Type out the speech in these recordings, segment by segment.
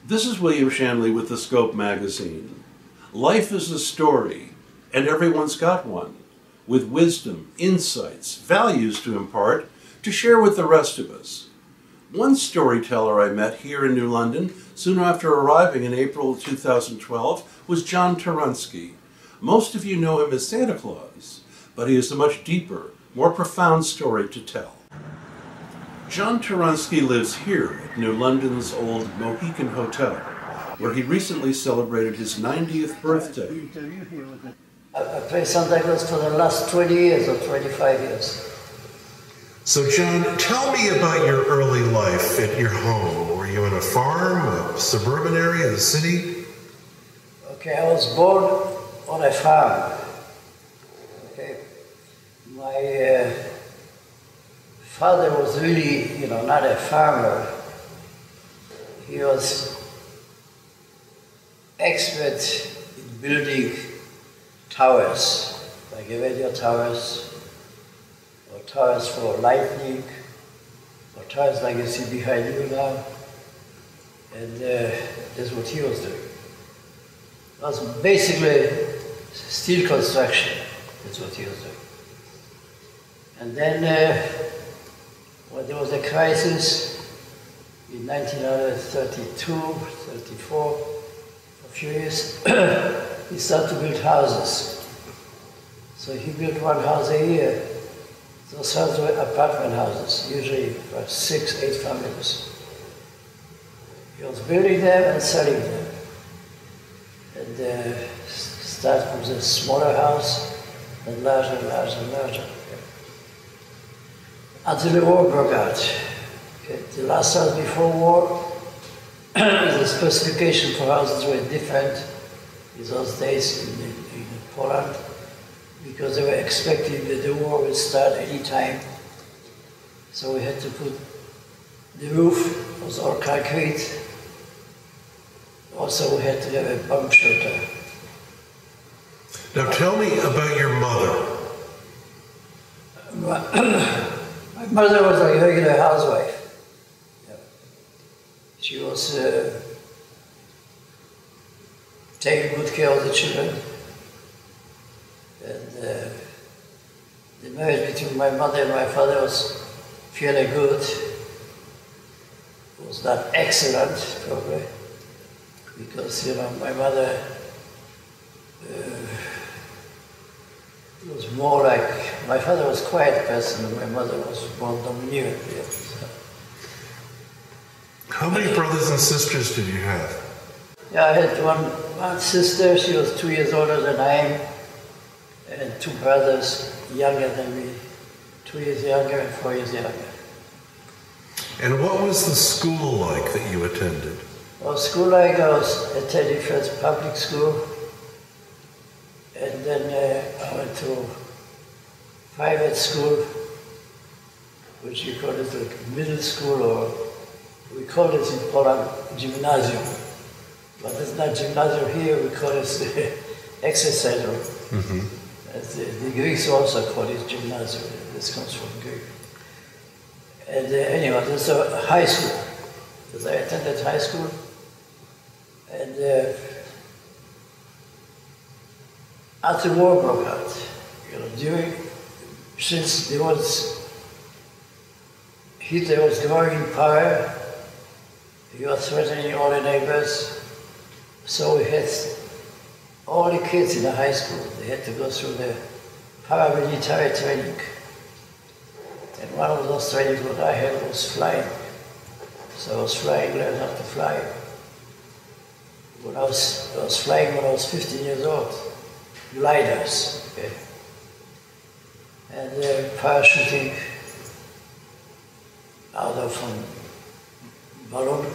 This is William Shanley with the Scope magazine. Life is a story, and everyone's got one, with wisdom, insights, values to impart, to share with the rest of us. One storyteller I met here in New London soon after arriving in April 2012 was John Torunski. Most of you know him as Santa Claus, but he has a much deeper, more profound story to tell. John Torunski lives here at New London's old Mohican Hotel, where he recently celebrated his 90th birthday. I play Santa Claus for the last 20 years or 25 years. So John, tell me about your early life at your home. Were you on a farm, a suburban area, a city? Okay, I was born on a farm. Okay, my father was really, not a farmer. He was expert in building towers, like radio towers, or towers for lightning, or towers like you see behind you now. And that's what he was doing. It was basically steel construction. That's what he was doing. And then when there was a crisis in 1932, 34, for a few years, he started to build houses. So he built one house a year. Those houses were apartment houses, usually for 6, 8 families. He was building them and selling them. And started with a smaller house, and larger and larger and larger. Until the war broke out. Okay. The last house before war, the specification for houses were different in those days in Poland, because they were expecting that the war would start any time. So we had to put, the roof was all concrete. Also we had to have a bomb shelter. Now tell me about your mother. My mother was a regular housewife. Yeah. She was taking good care of the children. And the marriage between my mother and my father was fairly good. It was not excellent, probably, because, my mother was more like, my father was a quiet person, and my mother was more domineering. Yeah. So. How many brothers and sisters did you have? Yeah, I had one sister. She was 2 years older than I am, and 2 brothers younger than me, 2 years younger and 4 years younger. And what was the school like that you attended? Well, school I was attending first public school, and then I went to private school, which you call it like middle school, or we call it in Poland gymnasium. But it's not gymnasium here, we call it exercise room. Mm-hmm. The Greeks also call it gymnasium. This comes from Greek. And anyway, this is high school. Because I attended high school. And after the war broke out, since Hitler was growing in power, he was threatening all the neighbors. So we had all the kids in the high school, they had to go through the paramilitary training. And one of those trainings what I had was flying. So I was flying, learned how to fly. I was flying when I was 15 years old. Gliders, okay. And parachuting out of balloon,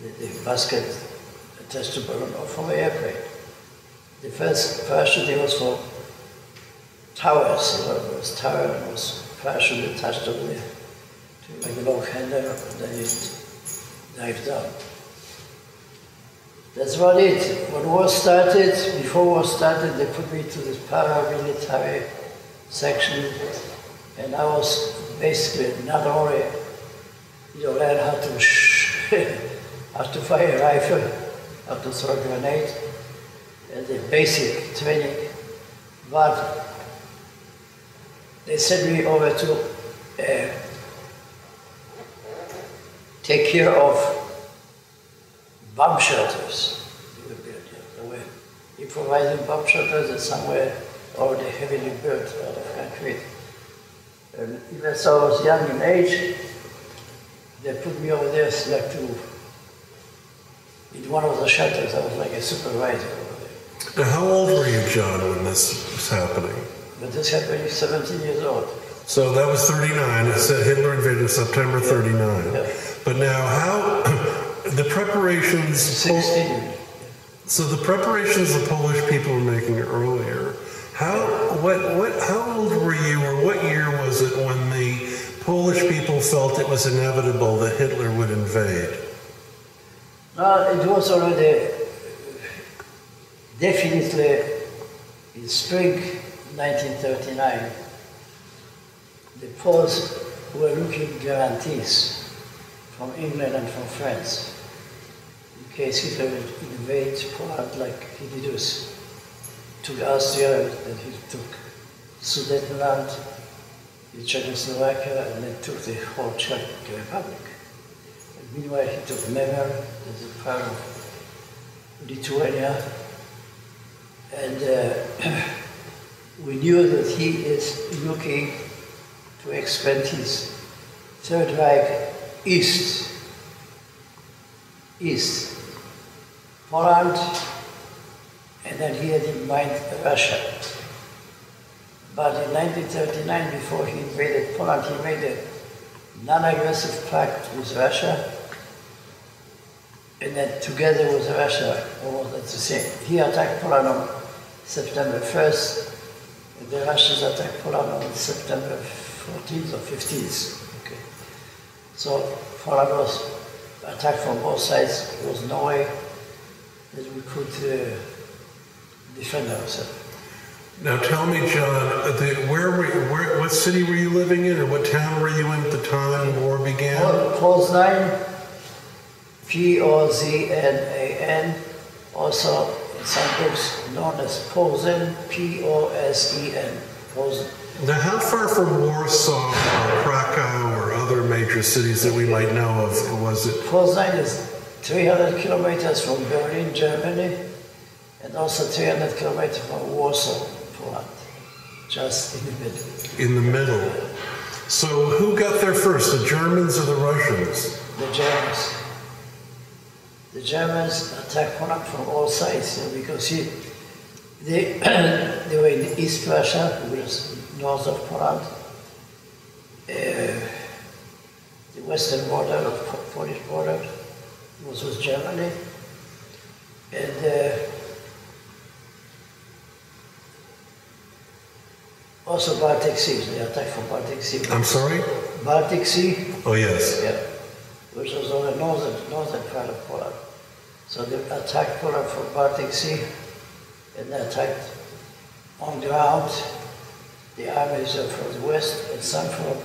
the basket attached to balloon, or from an airplane. The first parachuting was for towers. It was tower and was parachute attached over there to like a long handle, and then you dive down. That's about it. When war started, before war started, they put me to this paramilitary section, and I was basically not only learn how to how to fire a rifle, how to throw a grenade, and the basic training. But they sent me over to take care of bomb shelters. They were improvising bomb shelters that somewhere already heavily built out of concrete. And even though I was young in age, they put me over there like in one of the shelters. I was like a supervisor over there. Now, how old were you, John, when this was happening? But this happened at 17 years old. So that was 39. It said Hitler invaded September 39. Yeah. But now, how the preparations? 16. So the preparations the Polish people were making earlier. How old were you, or what year was it when the Polish people felt it was inevitable that Hitler would invade? It was already definitely in spring 1939. The Poles were looking guarantees from England and from France in case Hitler would invade Poland like he did us. Took Austria, then he took Sudetenland, the Czechoslovakia, and then took the whole Czech Republic. And meanwhile, he took Never, that's a part of Lithuania, and we knew that he is looking to expand his Third Reich east. Poland, and then he had in mind Russia. But in 1939, before he invaded Poland, he made a non-aggressive pact with Russia, and then together with Russia, almost at the same. He attacked Poland on September 1st, and the Russians attacked Poland on September 14th or 15th. Okay. So Poland was attacked from both sides. There was no way that we could defend ourselves. Now tell me, John, what city were you living in, or what town were you in at the time the war began? Poznan, P-O-Z-N-A-N, also in some books known as Posen, P-O-S-E-N, Posen. Now how far from Warsaw or Krakow or other major cities that we might know of was it? Poznan is 300 kilometers from Berlin, Germany, and also 300 kilometers from Warsaw, Poland, just in the middle. In the middle. So who got there first, the Germans or the Russians? The Germans. The Germans attacked Poland from all sides, because they were in East Prussia, which is north of Poland, the western border of Polish border was with Germany, and also Baltic Sea. They attacked from Baltic Sea. I'm sorry? Baltic Sea. Oh yes. Yeah, which was on the northern part of Poland. So they attacked Poland from Baltic Sea, and they attacked on ground the armies from the west and some from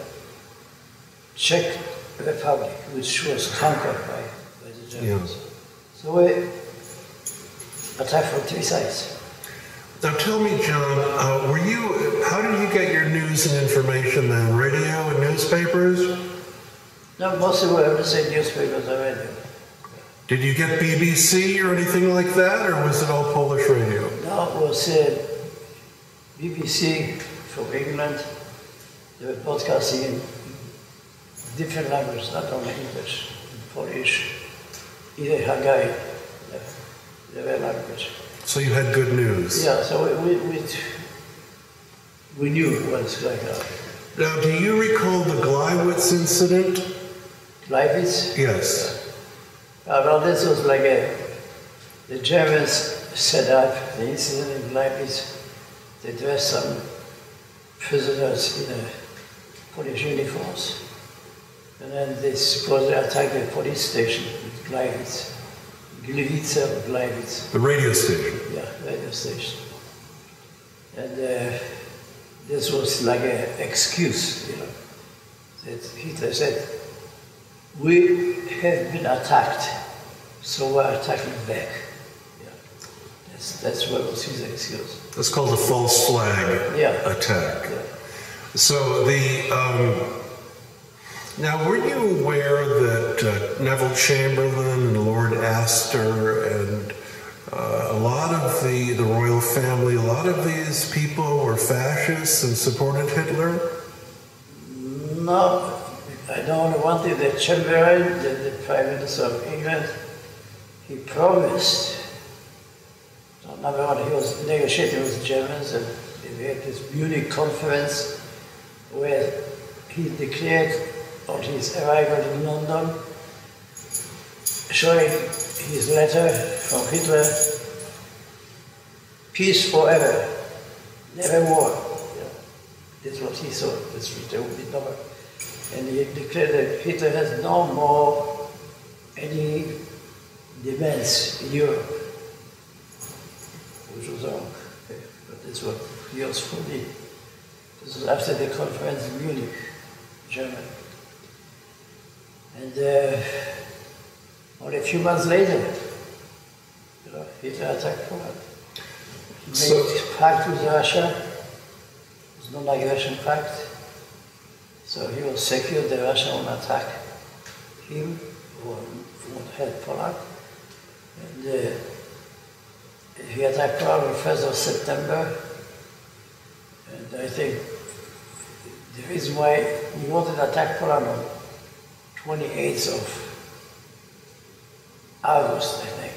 Czech Republic, which was conquered by the Germans. Yeah. So we attacked from three sides. Now tell me, John, how did you get your news and information then? Radio and newspapers? No, mostly we have the same newspapers and radio. Did you get BBC or anything like that, or was it all Polish radio? No, it was BBC from England. They were broadcasting in different languages, not only English, Polish, even Hungarian, their language. So you had good news? Yeah, so we knew what was going on. Now, do you recall the WWII incident? WWII? Yes. Well, this was like the Germans set up the incident in WWII. They dressed some prisoners in Polish uniforms. And then they supposedly attacked the police station with WWII. Gliwice or WWII. The radio station? Yeah, radio station. And this was like an excuse, that Hitler said, we have been attacked, so we're attacking back. Yeah. That's what was his excuse. That's called a false flag attack. Yeah. So now were you aware that Neville Chamberlain and Lord Astor and a lot of the royal family, a lot of these people were fascists and supported Hitler? No, I know only one thing, that Chamberlain, the Prime Minister of England, he promised, so number one, he was negotiating with the Germans, and we had this Munich conference where he declared on his arrival in London, showing his letter from Hitler, peace forever, never war. That's what he thought, that's what they would be done. And he declared that Hitler has no more any demands in Europe, which was wrong. But that's what he was fully. This was after the conference in Munich, Germany. And only a few months later, Hitler attacked Poland. He made a pact with Russia. It was no aggression pact. So he was secure that Russia won't attack him, won't help Poland. And he attacked Poland on the 1st of September. And I think the reason why he wanted to attack Poland on 28th of August, I think.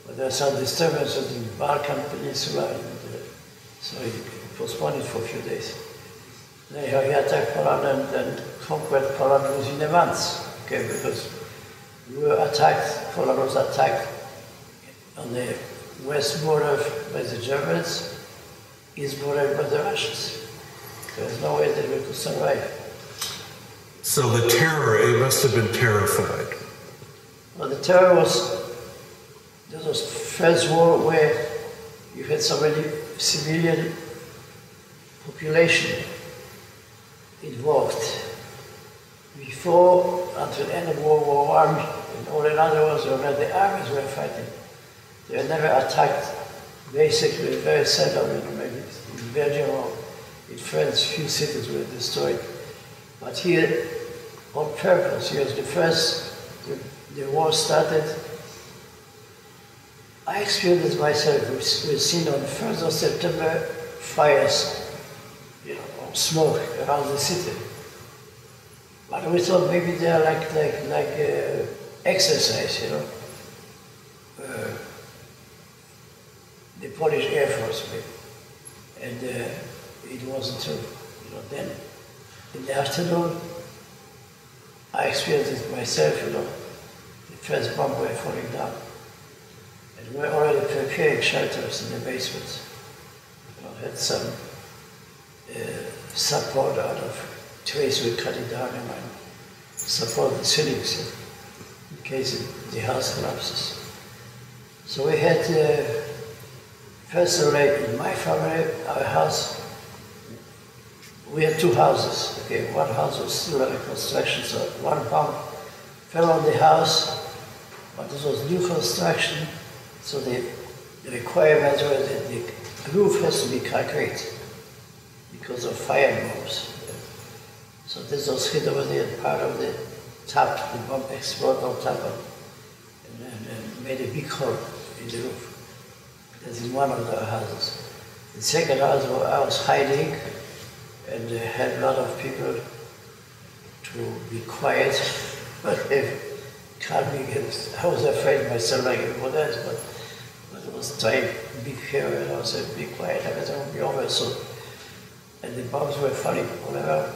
But there was some disturbances in the Balkan Peninsula, and so he postponed it for a few days. Anyhow, he attacked Poland and conquered Poland within a month, okay, because we were attacked, Poland was attacked on the west border by the Germans, east border by the Russians. There was no way that we could survive. So the terror, you must have been terrified. Well, the terror was, this was first war where you had so many civilian population involved. Before, until the end of World War I, and all in other wars, where the armies were fighting, they were never attacked, basically, very seldom, maybe in Belgium or in France, few cities were destroyed. But here, on purpose, he was the first, the war started. I experienced myself, we've seen on the 1st of September, fires, smoke around the city. But we thought maybe they are like exercise, the Polish Air Force maybe. And it wasn't true. Then in the afternoon, I experienced it myself, the first bomb were falling down. And we were already preparing shelters in the basement. Had some support out of trees, we cut it down and support the ceilings in case the house collapses. So we had, first of all, in my family, our house, we had two houses. Okay, one house was still under construction, so one bomb fell on the house, but this was new construction, so the requirements were that the roof has to be concrete because of fire bombs. So this was hit over there, part of the top, the bomb exploded on top and made a big hole in the roof. That's in one of the houses. The second house where I was hiding, and had a lot of people to be quiet, but calm me against. I was afraid myself like everyone else, but I was trying to be careful, and I said, be quiet, everything will be over soon. And the bombs were falling all around.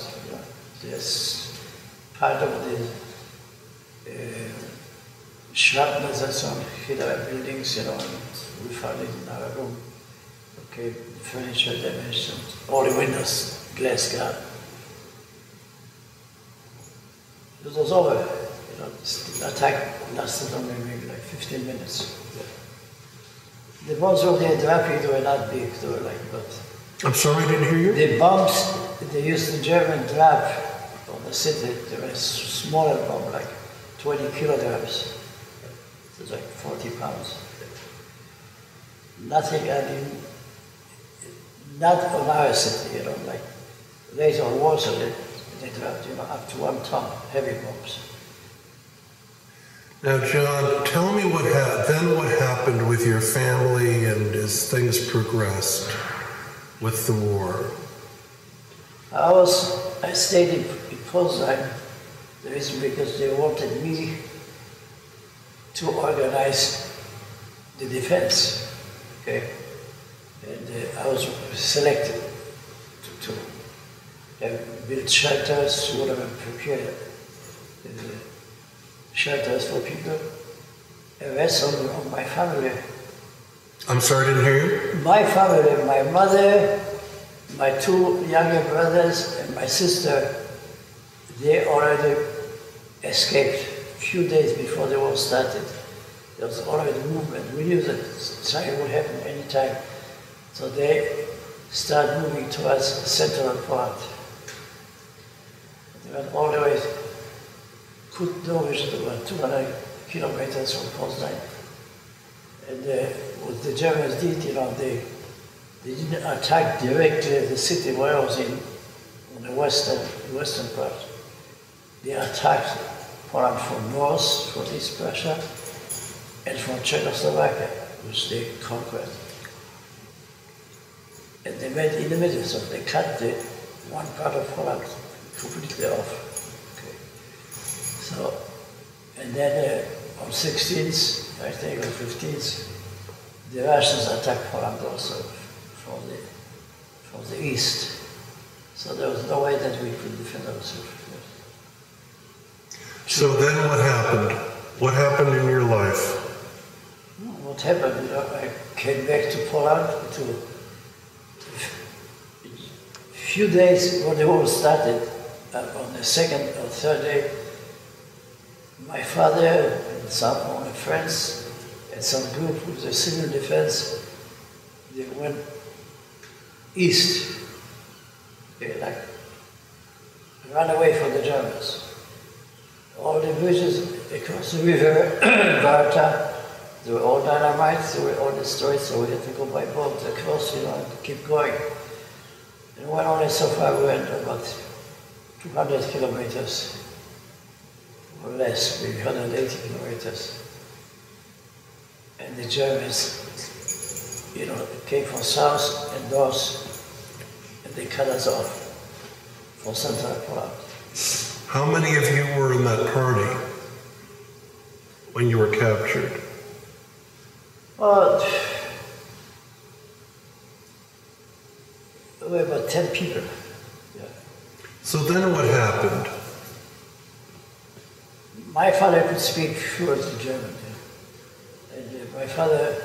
There's part of the shrapnel that's on hit our buildings, and we found it in our room. Okay, the furniture damaged, and all the windows, glass gone. It was over. The attack lasted only maybe like 15 minutes. The bombs over there dropping, they were not big, they were like, but... I'm sorry, I didn't hear you? The bombs they used the German drop on the city, they were smaller bomb, like 20 kilograms. It's like 40 pounds. Nothing, I mean, not on our city, you know, like later on Warsaw, they dropped, you know, up to 1 ton, heavy bombs. Now, John, tell me what happened with your family and as things progressed with the war. I stayed in Poznań. The reason because they wanted me to organize the defense, okay? And I was selected to build shelters, whatever, prepare shelters for people. The rest of my family. I'm sorry, I didn't hear you? My family, my mother, my 2 younger brothers, and my sister, they already escaped a few days before the war started. There was already movement. We knew that something would happen anytime. So they started moving towards central Poland. They went all the way, which is about 200 kilometers from Poznań. And what the Germans did, you know, they didn't attack directly the city where I was in, on the western part. They attacked Poland from north, from East Prussia, and from Czechoslovakia, which they conquered. And they went in the middle, so they cut the one part of Poland completely off. Okay. So, and then on 16th, I think, or 15th, the Russians attacked Poland also from the east. So there was no way that we could defend ourselves. So then what happened? What happened in your life? What happened? You know, I came back to Poland to a few days when the war started. On the 2nd or 3rd day, my father and some of my friends and some group of the civil defense, they went east. They like ran away from the Germans. All the bridges across the river, Varta, they were all dynamite, they were all destroyed, so we had to go by boat across, you know, and keep going. And we went only so far, we went about 200 kilometers, or less, maybe 180 kilometers. And the Germans, you know, came from south and north, and they cut us off from central Poland. How many of you were in that party when you were captured? Well, there were about 10 people. Yeah. So then what happened? My father could speak fluent German. Yeah. And my father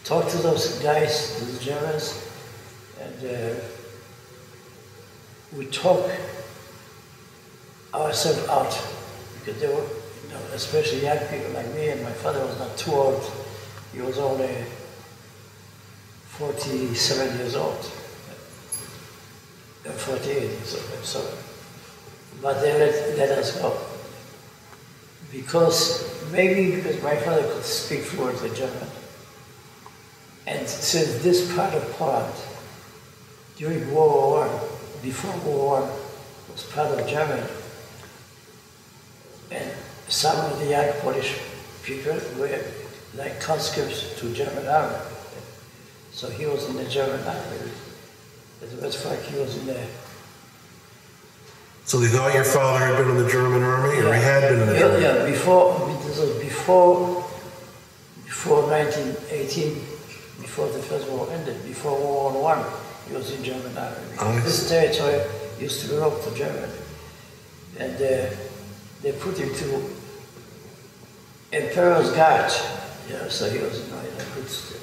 talked to those guys, to the Germans, and we talked ourselves out, because they were, you know, especially young people like me, and my father was not too old. He was only 47 years old, 48 years old, I'm sorry. But they let us go. Maybe because my father could speak fluently German. And since this part of Poland, during World War I, before World War I, was part of Germany, and some of the young Polish people were like conscripts to German army. So he was in the German army. As a matter of fact, he was in the... So they thought your father had been in the German army, or he had been in the German army? Yeah, before 1918, before the First War ended, before World War I, he was in German army. This territory used to belong to Germany. And they put him to Emperor's Guard, so he was in a good state.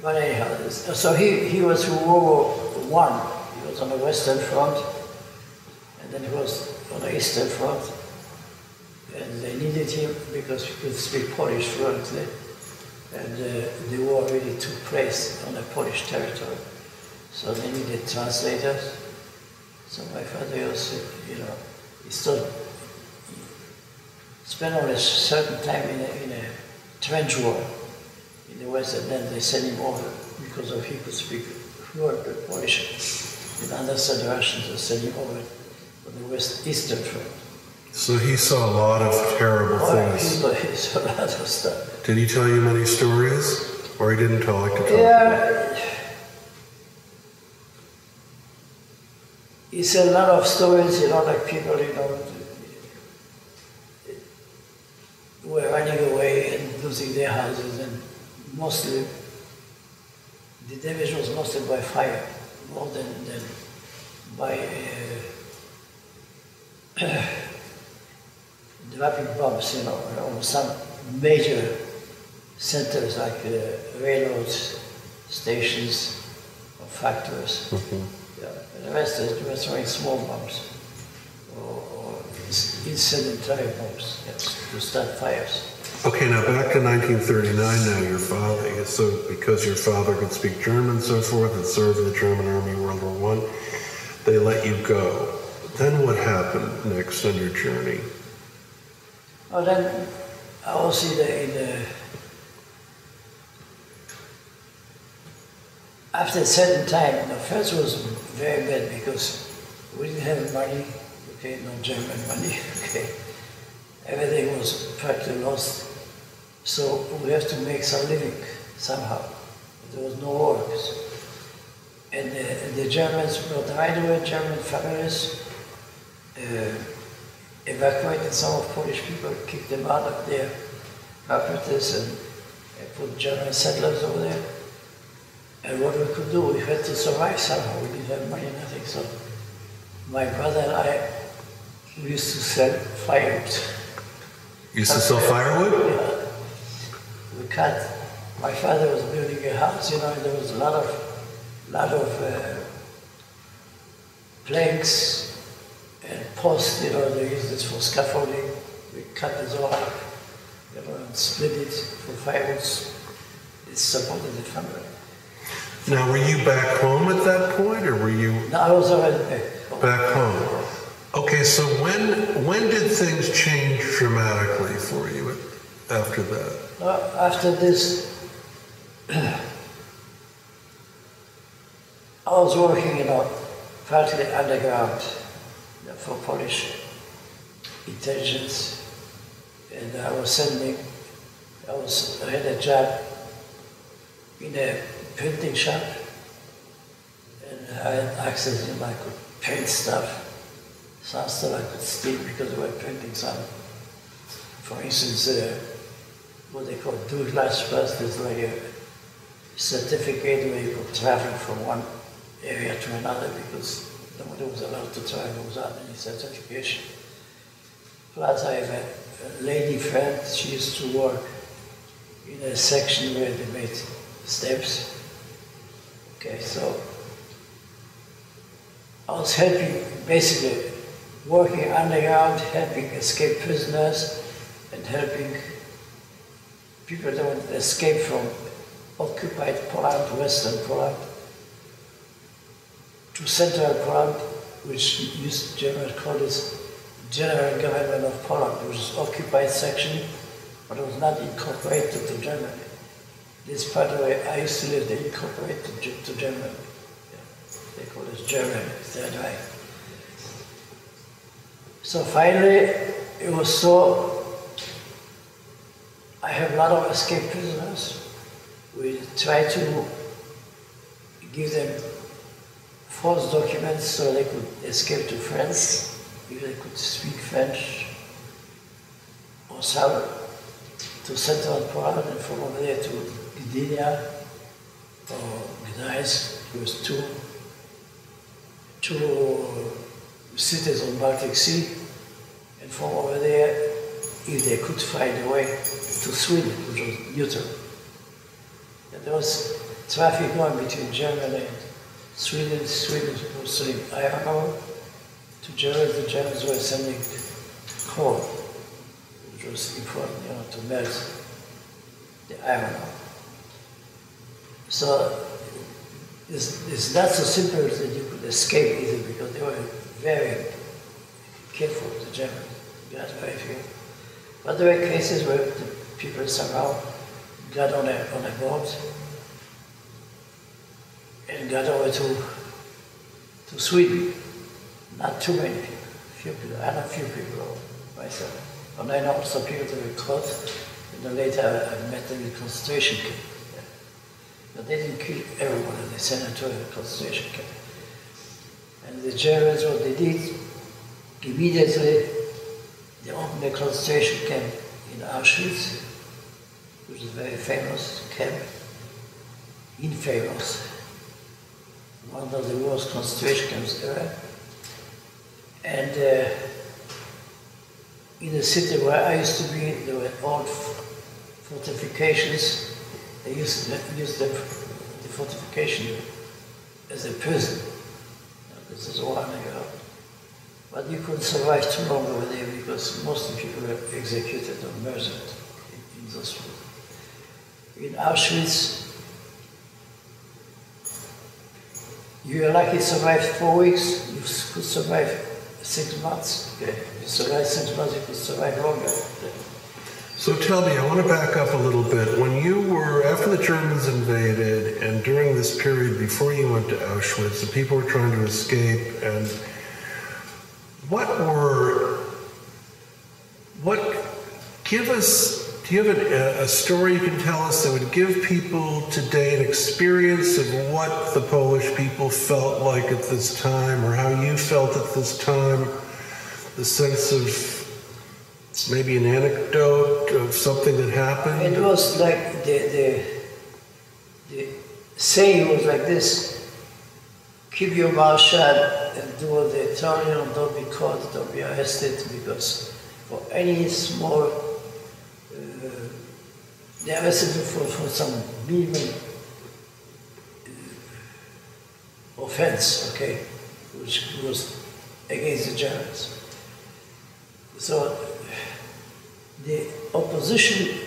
But anyhow, so he was through World War I. He was on the Western Front, and then he was on the Eastern Front. And they needed him because he could speak Polish fluently. And the war really took place on the Polish territory. So they needed translators. So my father was, he stood spent only a certain time in a trench war in the West, and then they sent him over because of he could speak fluent Polish and understood Russian, they sent him over on the West Eastern Front. So he saw a lot of terrible things. He saw a lot of stuff. Did he tell you many stories? Or he didn't like to talk? Yeah. He said a lot of stories, like people, were running away and losing their houses, and mostly, the damage was mostly by fire, more than by dropping bombs, on some major centers like railroads, stations, or factories. Yeah. The rest is throwing small bombs or incendiary bombs to start fires. Okay, now back to 1939 now, your father, so because your father could speak German and so forth and served in the German Army World War I, they let you go. Then what happened next on your journey? Well, then I was after a certain time, first was very bad because we didn't have money, okay, no German money, okay. Everything was practically lost. So we have to make some living somehow. There was no work. And the Germans, right away, German families evacuated some of Polish people, kicked them out of their properties and put German settlers over there. And what we could do, we had to survive somehow. We didn't have money, nothing. So my brother and I, we used to sell firewood. You used to sell firewood? Yeah. We cut. My father was building a house, and there was a lot of planks and posts, they used this for scaffolding. We cut this all up, and split it for firewood. It supported the family. Now, were you back home at that point, or were you? No, I was already back home. Back home. Okay, so when did things change dramatically for you after that? After this, I was working, partly underground for Polish intelligence, and I had a job in a printing shop, and I had access, I could paint stuff. Some stuff I could steal because we were printing some. For instance, what they call Durchglasspass, is like a certificate where you could travel from one area to another because nobody was allowed to travel without any certification. Plus, I have a lady friend, she used to work in a section where they made steps. Okay, so I was helping, basically working underground, helping escape prisoners and helping people that would escape from occupied Poland, Western Poland, to Central Poland, which Germans call it General Government of Poland, which is occupied section, but it was not incorporated to Germany. This part where I used to live, they incorporated to Germany. Yeah. They call it Germany, Third Reich. So finally, it was so, I have a lot of escaped prisoners. We try to give them false documents so they could escape to France, if they could speak French, or some to Central Poland, and from over there to Gdynia or Gdańsk. It was two cities on Baltic Sea, and from over there, if they could find a way to Sweden, which was neutral. And there was traffic going between Germany and Sweden. Sweden was selling iron ore to Germany. The Germans were sending coal, which was important, to melt the iron ore. So it's not so simple that you could escape either, because they were very careful, the Germans. You got very few. But there were cases where the people somehow got on a boat and got over to Sweden. Not too many people, few people. I know a few people myself. But I know some people that were caught, and then later I met them in concentration camp. Yeah. But they didn't kill everyone, they sent them to a concentration camp. And the Germans, what they did, immediately they opened a concentration camp in Auschwitz, which is a very famous camp, infamous, one of the worst concentration camps ever. And in the city where I used to be, there were old fortifications. They used the fortification as a prison. This is a while ago. But you couldn't survive too long over there because most of the people were executed or murdered in those places. In Auschwitz, you were lucky to survive 4 weeks, you could survive 6 months. Okay. You survive 6 months, you could survive longer. So tell me, I want to back up a little bit. When you were, after the Germans invaded, and during this period before you went to Auschwitz, the people were trying to escape, and do you have a story you can tell us that would give people today an experience of what the Polish people felt like at this time, or how you felt at this time, the sense of maybe an anecdote of something that happened? It was like the saying was like this: keep your mouth shut and do what they tell you, and don't be caught, don't be arrested, because for any small, they arrested you for some minimal offense, okay, which was against the Germans. So the opposition,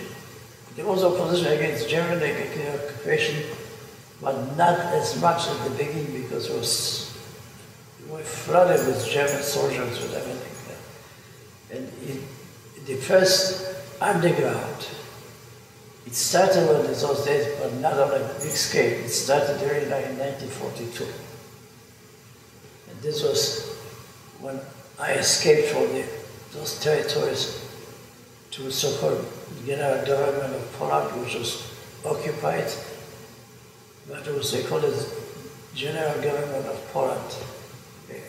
there was opposition against German occupation, but not as much at the beginning because we were flooded with German soldiers with everything. And the first underground, it started in those days, but not on a big scale. It started early in 1942. And this was when I escaped from those territories to so-called general government of Poland, which was occupied, but it was, they called it general government of Poland. Okay.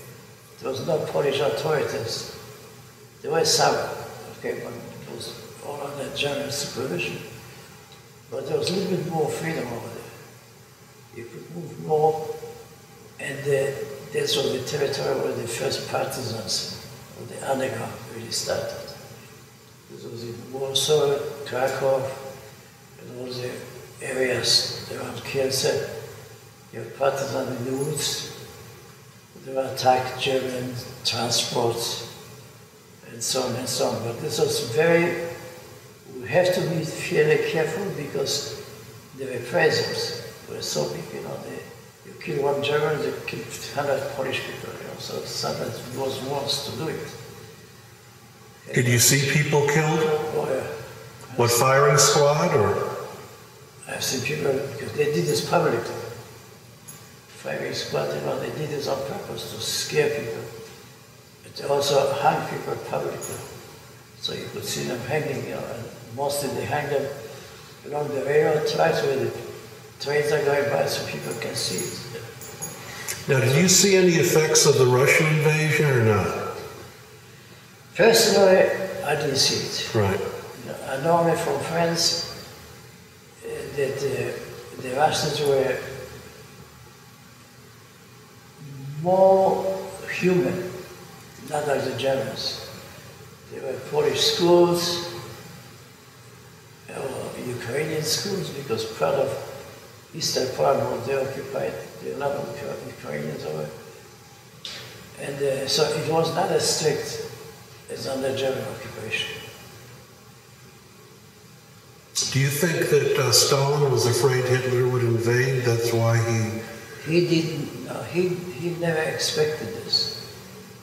There was no Polish authorities. There were some, okay, but it was all under German supervision. But there was a little bit more freedom over there. You could move more, and this was the territory where the first partisans of the underground really started. This was in Warsaw, Krakow, and all the areas around Kielce. You have partisans in the woods. They were attacked German transports, and so on and so on. But this was we have to be fairly careful because the reprisals were so big, you know. You kill one German, you kill 100 Polish people, you know. So sometimes it was worse to do it. Did you see people killed? Oh, yeah. What, firing squad, or? I've seen people, because they did this publicly. Firing squad, you know, they did this on purpose to scare people. But they also hung people publicly. So you could see them hanging, you know, and mostly they hang them along the railroad tracks where the trains are going by so people can see it. Now, did you see any effects of the Russian invasion or not? Personally, I didn't see it. Right. I know only from friends that the Russians were more human, not like the Germans. There were Polish schools, or Ukrainian schools, because part of Eastern Poland was they occupied. There were a lot of Ukrainians over. And so it was not as strict as under German occupation. Do you think that Stalin was afraid Hitler would invade? That's why He didn't. No, he never expected this.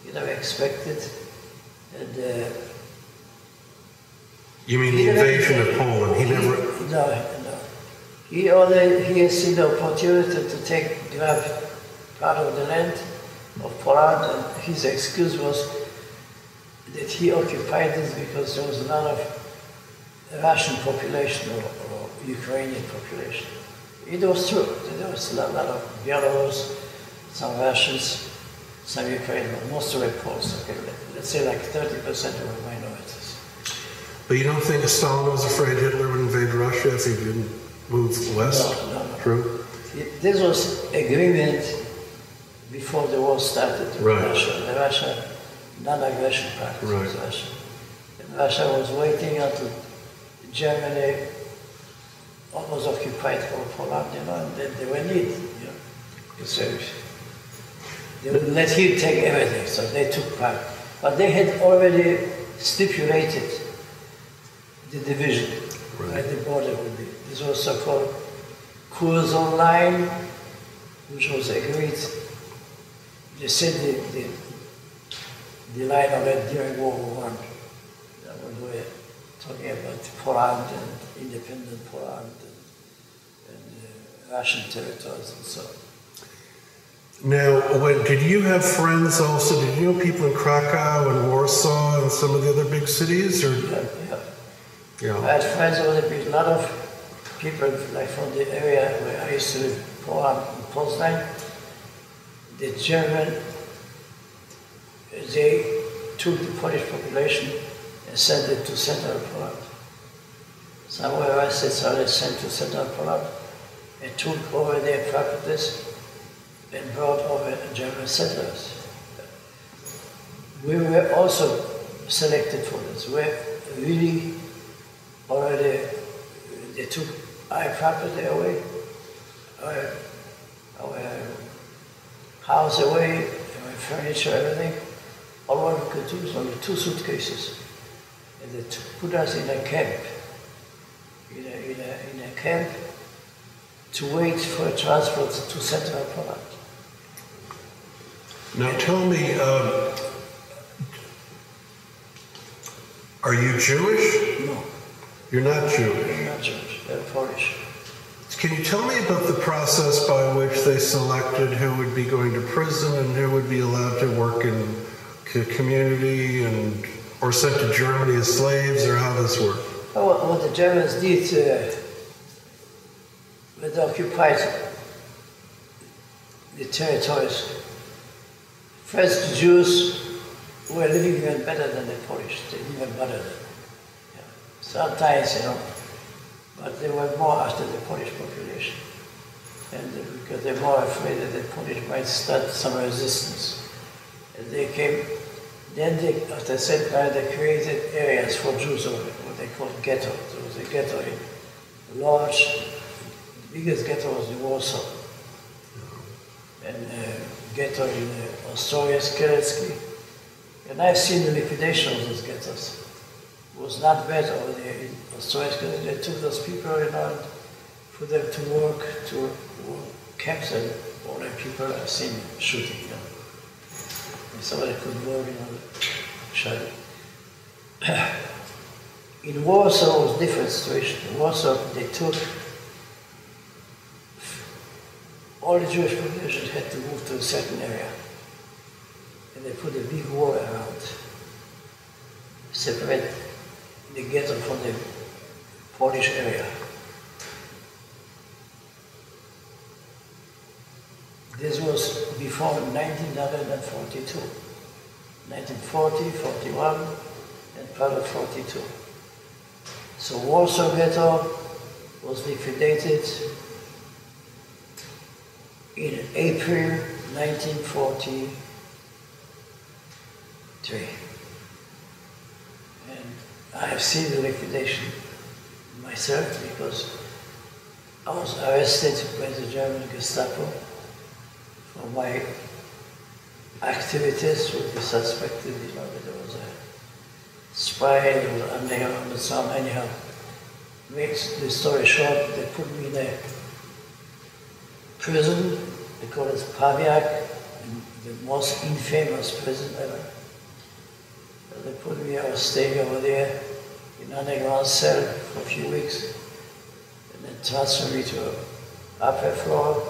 He never expected, and You mean the invasion of Poland? He never... No. He has seen the opportunity to grab part of the land of Poland, and his excuse was that he occupied this because there was a lot of Russian population or Ukrainian population. It was true. There was a lot of Belarus, some Russians, some Ukrainians, but most of it Poles. Okay, let's say like 30% were minorities. But you don't think Stalin was afraid Hitler would invade Russia if he didn't move west? No. True? This was agreement before the war started with Russia. The Russia non-aggression pact with Russia. And Russia was waiting until Germany almost occupied all Poland, and then they were need, So they would let him take everything, so they took part. But they had already stipulated the division, where the border would be. This was so-called Curzon line, which was agreed. They said the line of it during World War I. When we were talking about Poland and independent Poland and Russian territories and so on. Now, did you have friends also? Did you know people in Krakow and Warsaw and some of the other big cities? Or? Yeah. I had friends over there, a lot of people like from the area where I used to live, Poland and Poznan. The German, they took the Polish population and sent it to Central Poland. Somewhere I said, so they sent to Central Poland and took over their properties and brought over German settlers. We were also selected for this. We really already, they took our property away, our house away, our furniture, everything. All what we could do was only 2 suitcases. And they put us in a camp, in a camp to wait for a transport to Central Poland. Now tell me, are you Jewish? No. You're not Jewish? I'm not Jewish, they're Polish. Can you tell me about the process by which they selected who would be going to prison and who would be allowed to work in the community or sent to Germany as slaves, or how this worked? What the Germans did when they occupied the territories, first the Jews were living even better than the Polish, they even better than. Sometimes, but they were more after the Polish population. And because they're more afraid that the Polish might start some resistance. And they came, then after the same time, they created areas for Jews, what they called ghetto. There was a ghetto in large, the biggest ghetto was in Warsaw. And ghetto in Ostrowiec-Kielecki. And I've seen the liquidation of those ghettos. It was not bad over there in Ostrowiec. They took those people and put them to work camps, and all the people I've seen shooting. And somebody could work, shooting. In Warsaw it was a different situation. In Warsaw they took all the Jewish population had to move to a certain area. And they put a big wall around, separate the ghetto from the Polish area. This was before 1942. 1940, 41, and part of 42. So Warsaw Ghetto was liquidated in April 1943. And I have seen the liquidation myself because I was arrested by the German Gestapo for my activities with the suspected, that there was a spy, there was on some anyhow. Make the story short, they put me in a prison, they call it Pawiak, the most infamous prison ever. They put me, I was staying over there in an underground cell for a few weeks, and then transferred me to upper floor,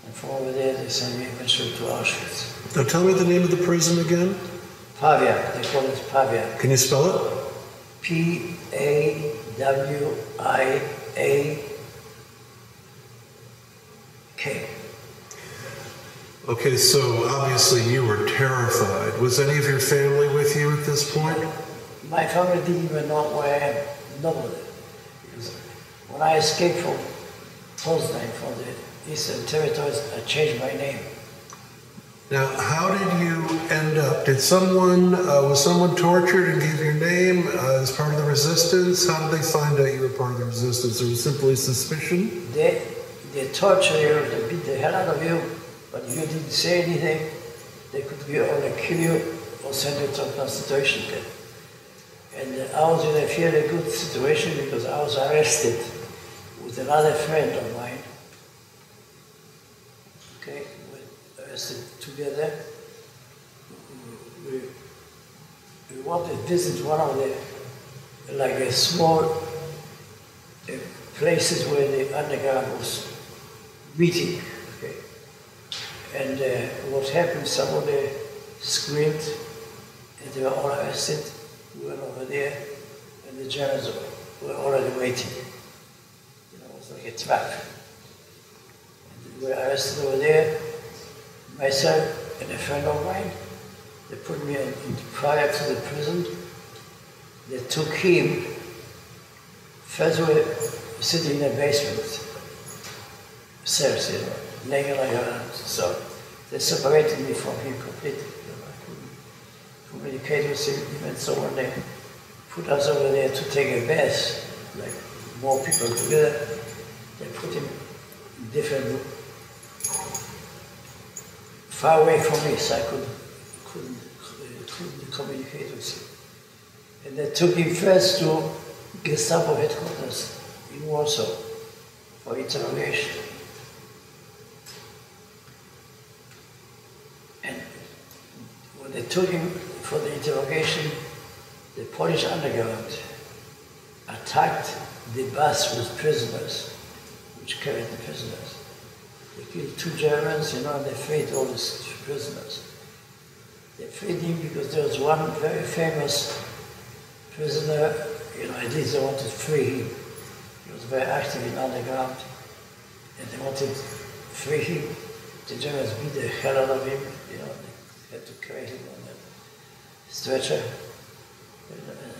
and from over there they sent me eventually to Auschwitz. Now tell me the name of the prison again. Paviak, they call it Paviak. Can you spell it? P-A-W-I-A-K. Okay, so obviously you were terrified. Was any of your family with you at this point? My family didn't even know where I am. Nobody. Because when I escaped from Poznan, from the Eastern Territories, I changed my name. Now, how did you end up? Did someone, was someone tortured and gave your name as part of the resistance? How did they find out you were part of the resistance? Or was it simply suspicion? They torture you, they beat the hell out of you, but if you didn't say anything, they could either kill you or send you to a concentration camp. And I was in a fairly good situation because I was arrested with another friend of mine. Okay, we were arrested together. We wanted to visit one of the, like a small places where the underground was meeting. Okay. And what happened, somebody screamed and they were all arrested. We went over there and the Germans were already waiting. You know, it was like a trap. And we were arrested over there, myself and a friend of mine. They put me prior to the prison. They took him. First we were sitting in the basement, cells, you know, laying like that. So they separated me from him completely. You know, I couldn't communicate with him. Even so when they put us over there to take a bath, like more people together, they put him in different room, far away from me, so I couldn't communicate with him. And they took him first to Gestapo headquarters in Warsaw for interrogation. And when they took him for the interrogation, the Polish underground attacked the bus with prisoners, which carried the prisoners. They killed 2 Germans, you know, and they freed all these prisoners. They freed him because there was one very famous prisoner, you know, at least they wanted to free him. He was very active in underground, and they wanted to free him. The Germans beat the hell out of him, you know, they had to carry him on that stretcher.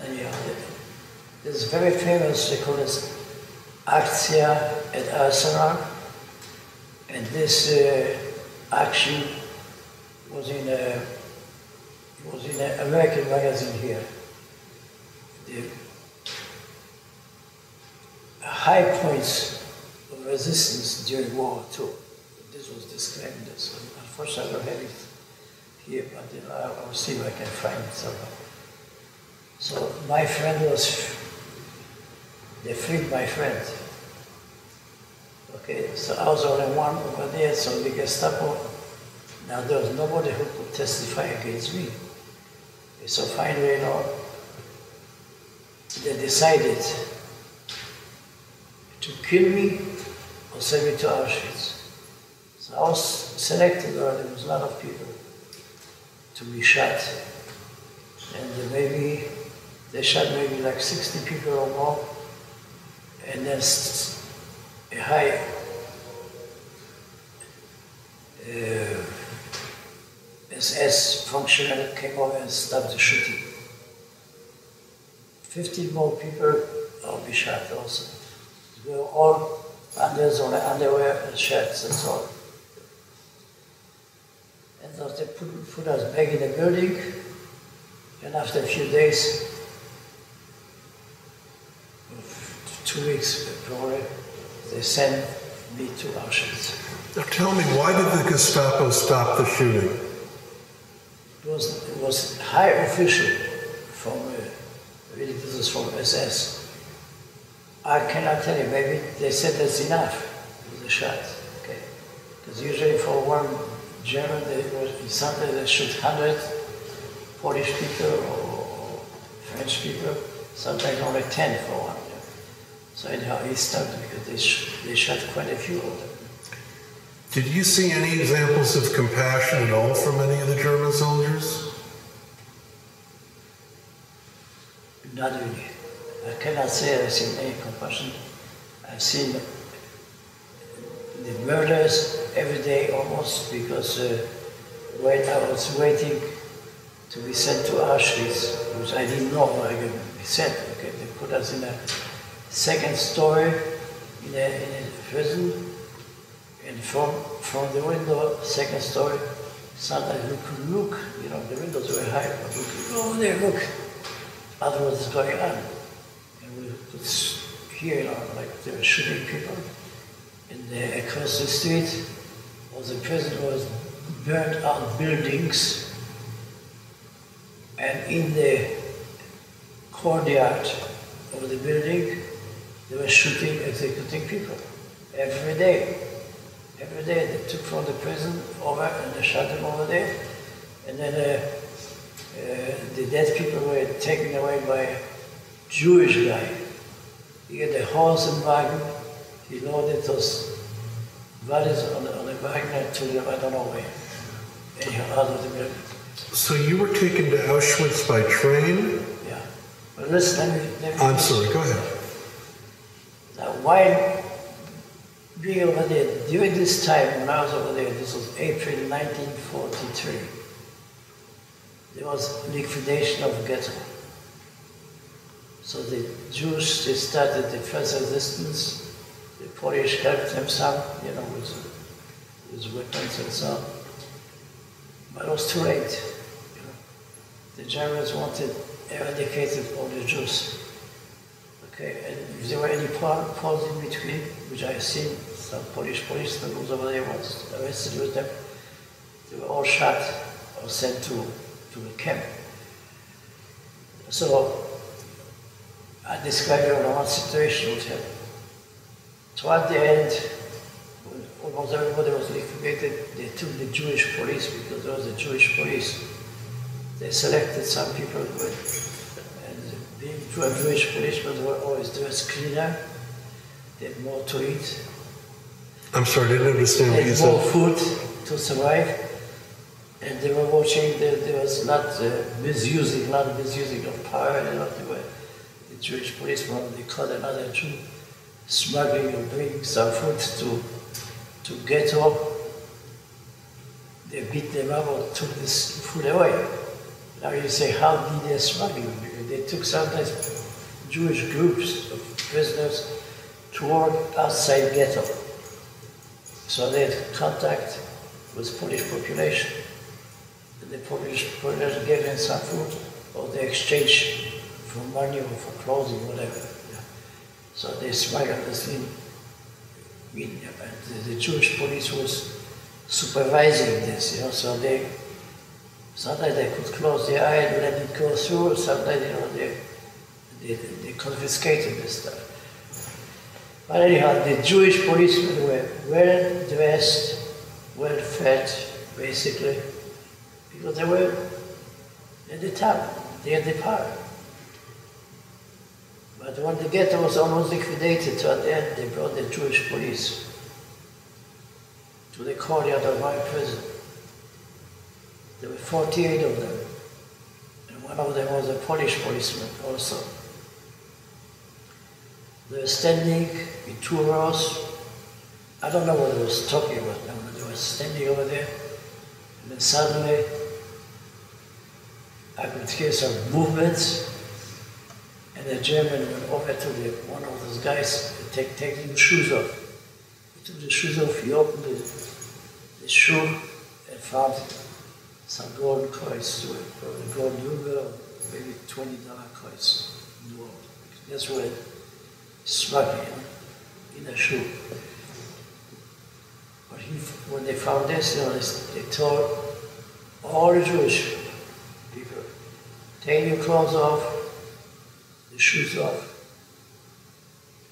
Anyhow, this is very famous, they call it Akcja at Arsenal, and this action was in an American magazine here. The high points of resistance during World War II. This was described in this. Unfortunately, I don't have it here, but you know, I'll see if I can find it somehow. So my friend they freed my friend. Okay, so I was only one over there, so the Gestapo, now there was nobody who could testify against me. So finally, you know, they decided to kill me or send me to Auschwitz. So I was selected, or there was a lot of people to be shot. And they shot maybe like 60 people or more. And then a high SS functionary came over and stopped the shooting. 15 more people will be shot also. We were all under underwear and shirts and so on. And so they put us back in the building, and after a few days, 2 weeks probably, they sent me to Auschwitz. Now tell me, why did the Gestapo stop the shooting? It was high official from, really this is from SS. I cannot tell you, maybe they said that's enough with the shot, okay? Because usually for one German, sometimes they shoot 100 Polish people or French people, sometimes only 10 for one. So anyhow, he stopped because they shot quite a few of them. Did you see any examples of compassion at all from any of the German soldiers? Not really. I cannot say I've seen any compassion. I've seen the murders every day almost, because when I was waiting to be sent to Auschwitz, which I didn't know I could be sent. Okay, they put us in a second story in a prison, and from the window, second story, sometimes we could look, you know, the windows were high, but we could go over there, look at what was going on. And we could hear, you know, like they were shooting people. And across the street was a prison, was burnt out buildings, and in the courtyard of the building, they were shooting, executing people every day. Every day they took from the prison over and they shot them over there. And then the dead people were taken away by a Jewish guy. He had a horse and wagon. He loaded those bodies on the wagon and took them, I don't know where. Anyhow, out of the building. So you were taken to Auschwitz by train? Yeah. But listen, let me I'm sorry, go ahead. Now, while being over there, during this time when I was over there, this was April 1943, there was liquidation of the ghetto. So the Jews, they started the first resistance. The Polish helped them some, you know, with weapons and so on. But it was too late. You know. The Germans wanted eradicated all the Jews. Okay, and if there were any Poles in between, which I have seen, some Polish policeman who was over there was arrested with them, they were all shot or sent to a camp. So I described one situation with him. Toward the end, when almost everybody was liquidated, they took the Jewish police, because there was a Jewish police. They selected some people being Jewish policemen were always dressed cleaner, they had more to eat. I'm sorry, I didn't understand what you said. They had more food to survive, and they were watching, there was a lot of misusing of power, you know, they were the Jewish policemen, they caught another Jew smuggling or bringing some food to ghetto. They beat them up or took this food away. Now you say, how did they smuggle? They took sometimes Jewish groups of prisoners to work outside ghetto. So they had contact with Polish population. And the Polish population gave them some food, or they exchanged for money or for clothing, whatever. So they smuggled this in. And the Jewish police was supervising this, you know, so sometimes they could close their eye and let it go through, sometimes, you know, they confiscated this stuff. But anyhow, the Jewish policemen were well dressed, well fed, basically, because they were at the top, they had the power. But when the ghetto was almost liquidated, so at the end they brought the Jewish police to the courtyard of my prison. There were 48 of them, and one of them was a Polish policeman also. They were standing in 2 rows. I don't know what they was talking about now, but they were standing over there, and then suddenly I could hear some movements, and the German went over to one of those guys taking the shoes off. He took the shoes off, he opened the shoe and found some golden coins to it, probably gold euro, or maybe $20 coins in the world. That's where smuggling in a shoe. But when they found this, you know, they told all the Jewish people, take your clothes off, the shoes off,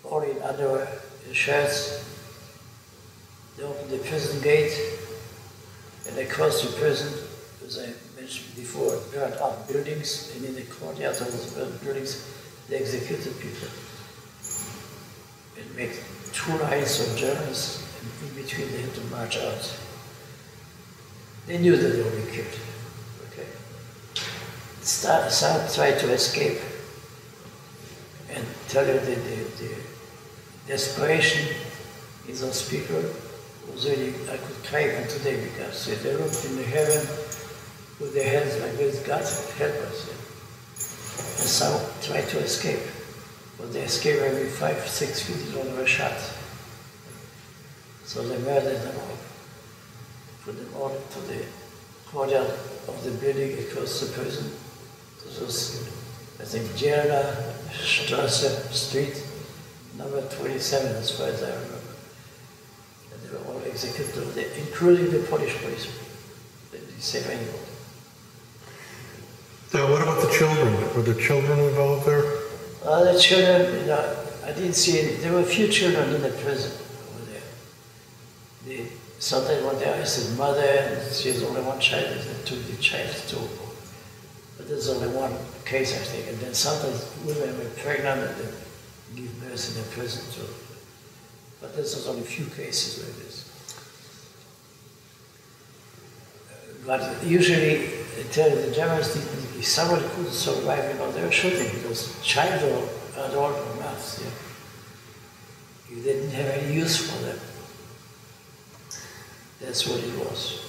all in underwear, the shirts. They opened the prison gate, and across the prison, as I mentioned before, burned out buildings, and in the courtyard of those buildings, they executed people. And make 2 lines of Germans, and in between they had to march out. They knew that they were being killed. Okay. Some tried to escape and tell you that the desperation in those people was really, I could cry even today, because they looked in the heaven with their hands like this, God help us. And some tried to escape, but they escaped every 5-6 feet when they were shot. So they murdered them all, put them all into the courtyard of the building across the prison. This was, I think, Jena Strasse Street, number 27, as far as I remember. And they were all executed, including the Polish police. They didn't save anyone. Now, what about the children? Were the children involved there? The children, you know, I didn't see any. There were a few children in the prison over there. Sometimes when they arrested mother, and she has only one child, they took the child too. But there's only one case, I think. And then sometimes women were pregnant and they give birth in the prison too. But there's only a few cases like this. But usually, they tell the Germans, if somebody couldn't survive, you know, they were shooting, because child or adult or not, you didn't have any use for them. That's what it was.